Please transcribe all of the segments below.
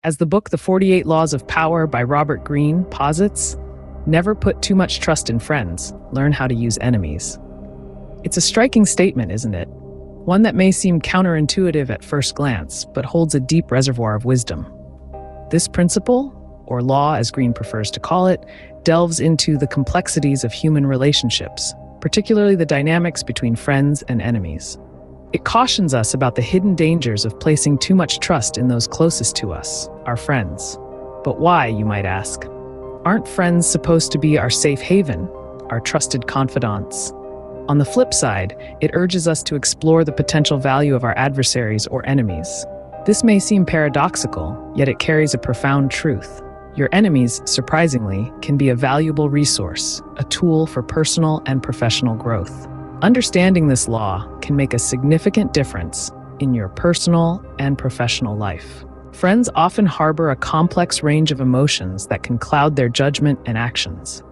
As the book The 48 Laws of Power by Robert Greene posits, never put too much trust in friends, learn how to use enemies. It's a striking statement, isn't it? One that may seem counterintuitive at first glance, but holds a deep reservoir of wisdom. This principle, or law as Greene prefers to call it, delves into the complexities of human relationships, particularly the dynamics between friends and enemies. It cautions us about the hidden dangers of placing too much trust in those closest to us, our friends. But why, you might ask? Aren't friends supposed to be our safe haven, our trusted confidants? On the flip side, it urges us to explore the potential value of our adversaries or enemies. This may seem paradoxical, yet it carries a profound truth. Your enemies, surprisingly, can be a valuable resource, a tool for personal and professional growth. Understanding this law can make a significant difference in your personal and professional life. Friends often harbor a complex range of emotions that can cloud their judgment and actions.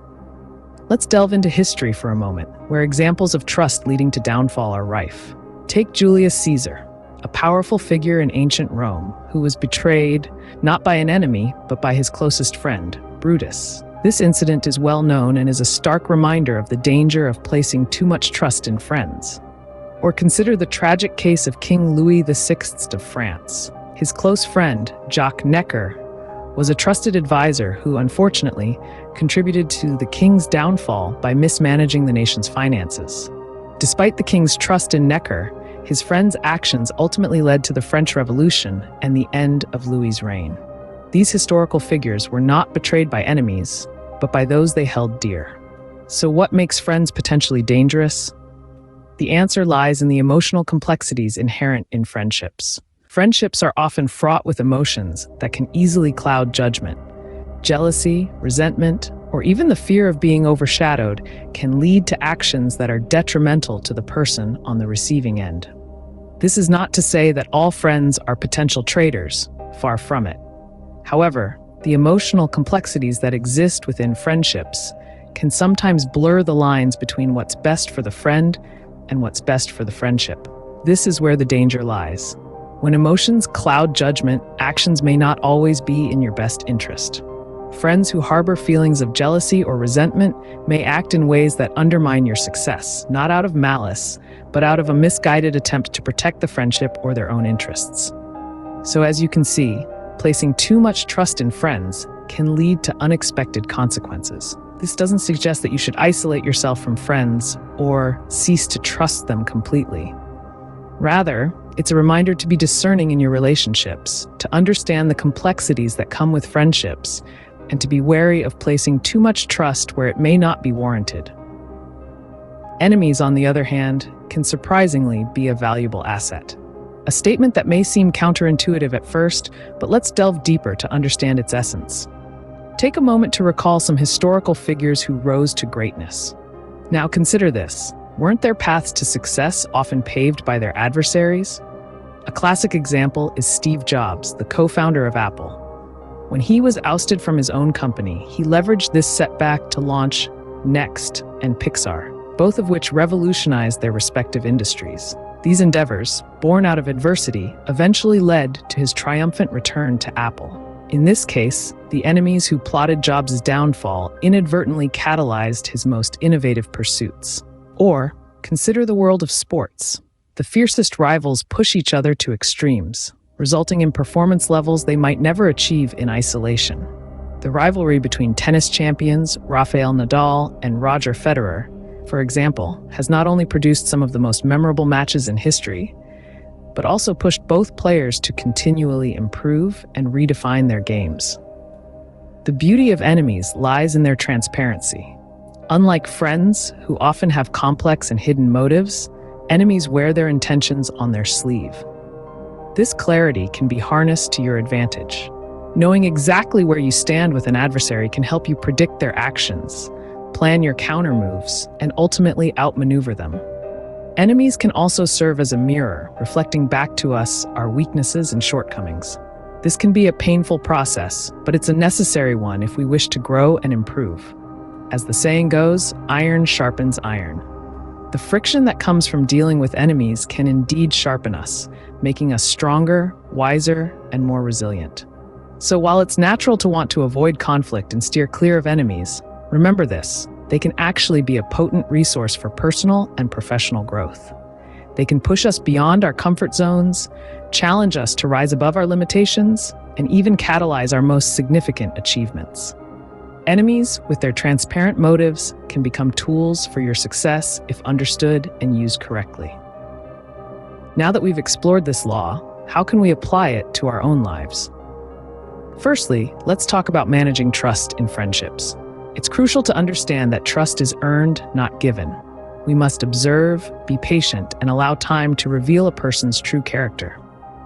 Let's delve into history for a moment, where examples of trust leading to downfall are rife. Take Julius Caesar, a powerful figure in ancient Rome who was betrayed not by an enemy, but by his closest friend, Brutus. This incident is well known and is a stark reminder of the danger of placing too much trust in friends. Or consider the tragic case of King Louis VI of France. His close friend, Jacques Necker, was a trusted advisor who, unfortunately, contributed to the king's downfall by mismanaging the nation's finances. Despite the king's trust in Necker, his friend's actions ultimately led to the French Revolution and the end of Louis's reign. These historical figures were not betrayed by enemies, but by those they held dear. So what makes friends potentially dangerous? The answer lies in the emotional complexities inherent in friendships. Friendships are often fraught with emotions that can easily cloud judgment. Jealousy, resentment, or even the fear of being overshadowed can lead to actions that are detrimental to the person on the receiving end. This is not to say that all friends are potential traitors, far from it. However, the emotional complexities that exist within friendships can sometimes blur the lines between what's best for the friend and what's best for the friendship. This is where the danger lies. When emotions cloud judgment, actions may not always be in your best interest. Friends who harbor feelings of jealousy or resentment may act in ways that undermine your success, not out of malice, but out of a misguided attempt to protect the friendship or their own interests. So as you can see, placing too much trust in friends can lead to unexpected consequences. This doesn't suggest that you should isolate yourself from friends or cease to trust them completely. Rather, it's a reminder to be discerning in your relationships, to understand the complexities that come with friendships, and to be wary of placing too much trust where it may not be warranted. Enemies, on the other hand, can surprisingly be a valuable asset. A statement that may seem counterintuitive at first, but let's delve deeper to understand its essence. Take a moment to recall some historical figures who rose to greatness. Now consider this. Weren't their paths to success often paved by their adversaries? A classic example is Steve Jobs, the co-founder of Apple. When he was ousted from his own company, he leveraged this setback to launch Next and Pixar, both of which revolutionized their respective industries. These endeavors, born out of adversity, eventually led to his triumphant return to Apple. In this case, the enemies who plotted Jobs' downfall inadvertently catalyzed his most innovative pursuits. Or, consider the world of sports. The fiercest rivals push each other to extremes, resulting in performance levels they might never achieve in isolation. The rivalry between tennis champions Rafael Nadal and Roger Federer, for example, has not only produced some of the most memorable matches in history, but also pushed both players to continually improve and redefine their games. The beauty of enemies lies in their transparency. Unlike friends, who often have complex and hidden motives, enemies wear their intentions on their sleeve. This clarity can be harnessed to your advantage. Knowing exactly where you stand with an adversary can help you predict their actions, plan your counter moves, and ultimately outmaneuver them. Enemies can also serve as a mirror, reflecting back to us our weaknesses and shortcomings. This can be a painful process, but it's a necessary one if we wish to grow and improve. As the saying goes, iron sharpens iron. The friction that comes from dealing with enemies can indeed sharpen us, making us stronger, wiser, and more resilient. So while it's natural to want to avoid conflict and steer clear of enemies, remember this: they can actually be a potent resource for personal and professional growth. They can push us beyond our comfort zones, challenge us to rise above our limitations, and even catalyze our most significant achievements. Enemies, with their transparent motives, can become tools for your success if understood and used correctly. Now that we've explored this law, how can we apply it to our own lives? Firstly, let's talk about managing trust in friendships. It's crucial to understand that trust is earned, not given. We must observe, be patient, and allow time to reveal a person's true character.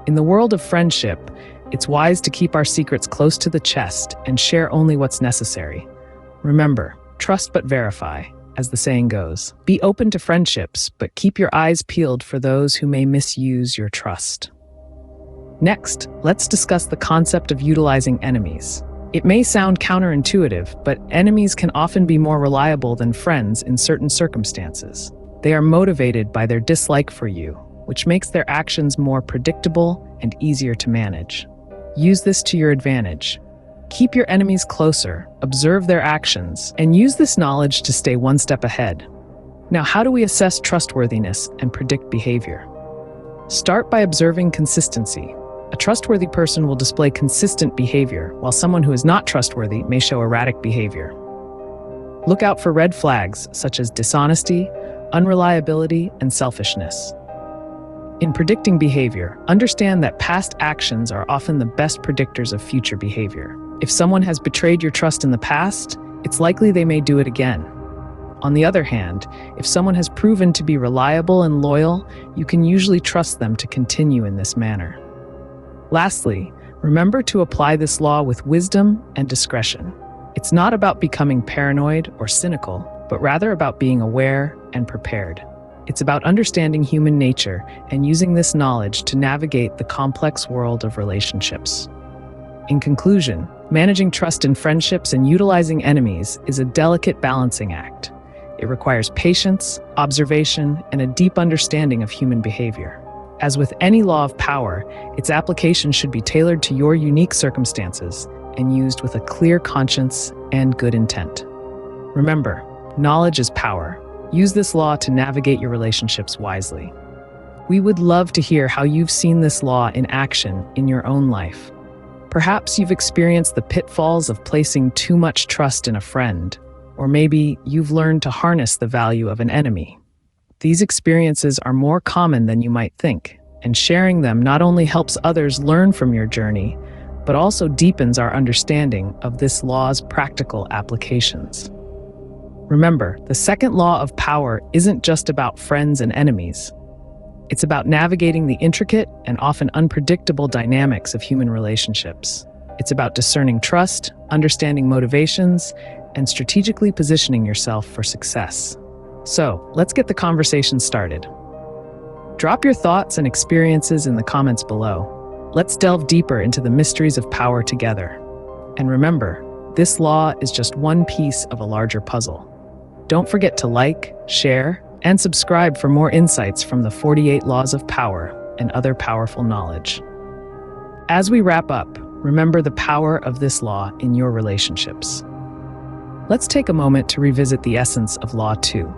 In the world of friendship, it's wise to keep our secrets close to the chest and share only what's necessary. Remember, trust but verify, as the saying goes. Be open to friendships, but keep your eyes peeled for those who may misuse your trust. Next, let's discuss the concept of utilizing enemies. It may sound counterintuitive, but enemies can often be more reliable than friends in certain circumstances. They are motivated by their dislike for you, which makes their actions more predictable and easier to manage. Use this to your advantage. Keep your enemies closer, observe their actions, and use this knowledge to stay one step ahead. Now, how do we assess trustworthiness and predict behavior? Start by observing consistency. A trustworthy person will display consistent behavior, while someone who is not trustworthy may show erratic behavior. Look out for red flags such as dishonesty, unreliability, and selfishness. In predicting behavior, understand that past actions are often the best predictors of future behavior. If someone has betrayed your trust in the past, it's likely they may do it again. On the other hand, if someone has proven to be reliable and loyal, you can usually trust them to continue in this manner. Lastly, remember to apply this law with wisdom and discretion. It's not about becoming paranoid or cynical, but rather about being aware and prepared. It's about understanding human nature and using this knowledge to navigate the complex world of relationships. In conclusion, managing trust in friendships and utilizing enemies is a delicate balancing act. It requires patience, observation, and a deep understanding of human behavior. As with any law of power, its application should be tailored to your unique circumstances and used with a clear conscience and good intent. Remember, knowledge is power. Use this law to navigate your relationships wisely. We would love to hear how you've seen this law in action in your own life. Perhaps you've experienced the pitfalls of placing too much trust in a friend, or maybe you've learned to harness the value of an enemy. These experiences are more common than you might think, and sharing them not only helps others learn from your journey, but also deepens our understanding of this law's practical applications. Remember, the second law of power isn't just about friends and enemies. It's about navigating the intricate and often unpredictable dynamics of human relationships. It's about discerning trust, understanding motivations, and strategically positioning yourself for success. So, let's get the conversation started. Drop your thoughts and experiences in the comments below. Let's delve deeper into the mysteries of power together. And remember, this law is just one piece of a larger puzzle. Don't forget to like, share, and subscribe for more insights from the 48 Laws of Power and other powerful knowledge. As we wrap up, remember the power of this law in your relationships. Let's take a moment to revisit the essence of Law 2.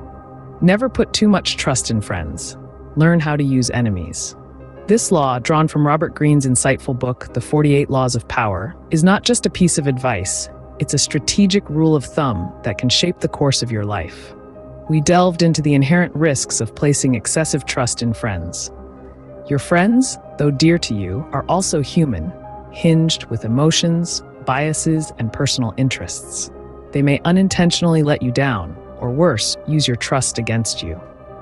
Never put too much trust in friends. Learn how to use enemies. This law, drawn from Robert Greene's insightful book, The 48 Laws of Power, is not just a piece of advice. It's a strategic rule of thumb that can shape the course of your life. We delved into the inherent risks of placing excessive trust in friends. Your friends, though dear to you, are also human, hinged with emotions, biases, and personal interests. They may unintentionally let you down, or worse, use your trust against you.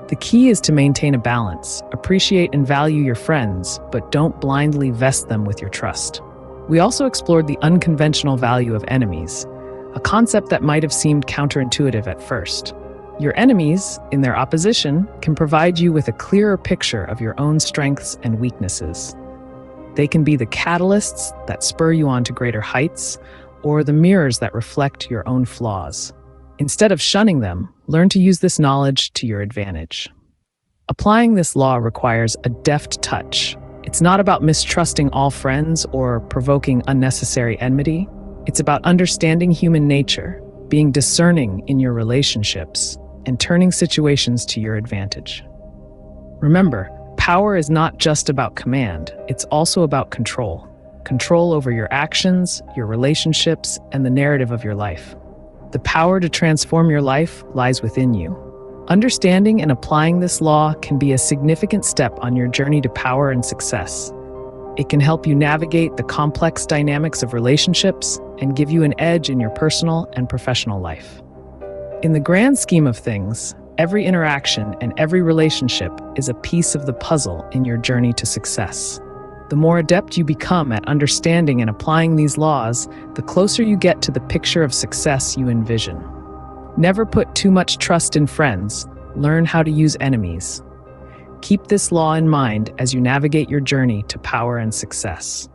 The key is to maintain a balance, appreciate and value your friends, but don't blindly vest them with your trust. We also explored the unconventional value of enemies, a concept that might have seemed counterintuitive at first. Your enemies, in their opposition, can provide you with a clearer picture of your own strengths and weaknesses. They can be the catalysts that spur you on to greater heights, or the mirrors that reflect your own flaws. Instead of shunning them, learn to use this knowledge to your advantage. Applying this law requires a deft touch. It's not about mistrusting all friends or provoking unnecessary enmity. It's about understanding human nature, being discerning in your relationships, and turning situations to your advantage. Remember, power is not just about command, it's also about control. Control over your actions, your relationships, and the narrative of your life. The power to transform your life lies within you. Understanding and applying this law can be a significant step on your journey to power and success. It can help you navigate the complex dynamics of relationships and give you an edge in your personal and professional life. In the grand scheme of things, every interaction and every relationship is a piece of the puzzle in your journey to success. The more adept you become at understanding and applying these laws, the closer you get to the picture of success you envision. Never put too much trust in friends. Learn how to use enemies. Keep this law in mind as you navigate your journey to power and success.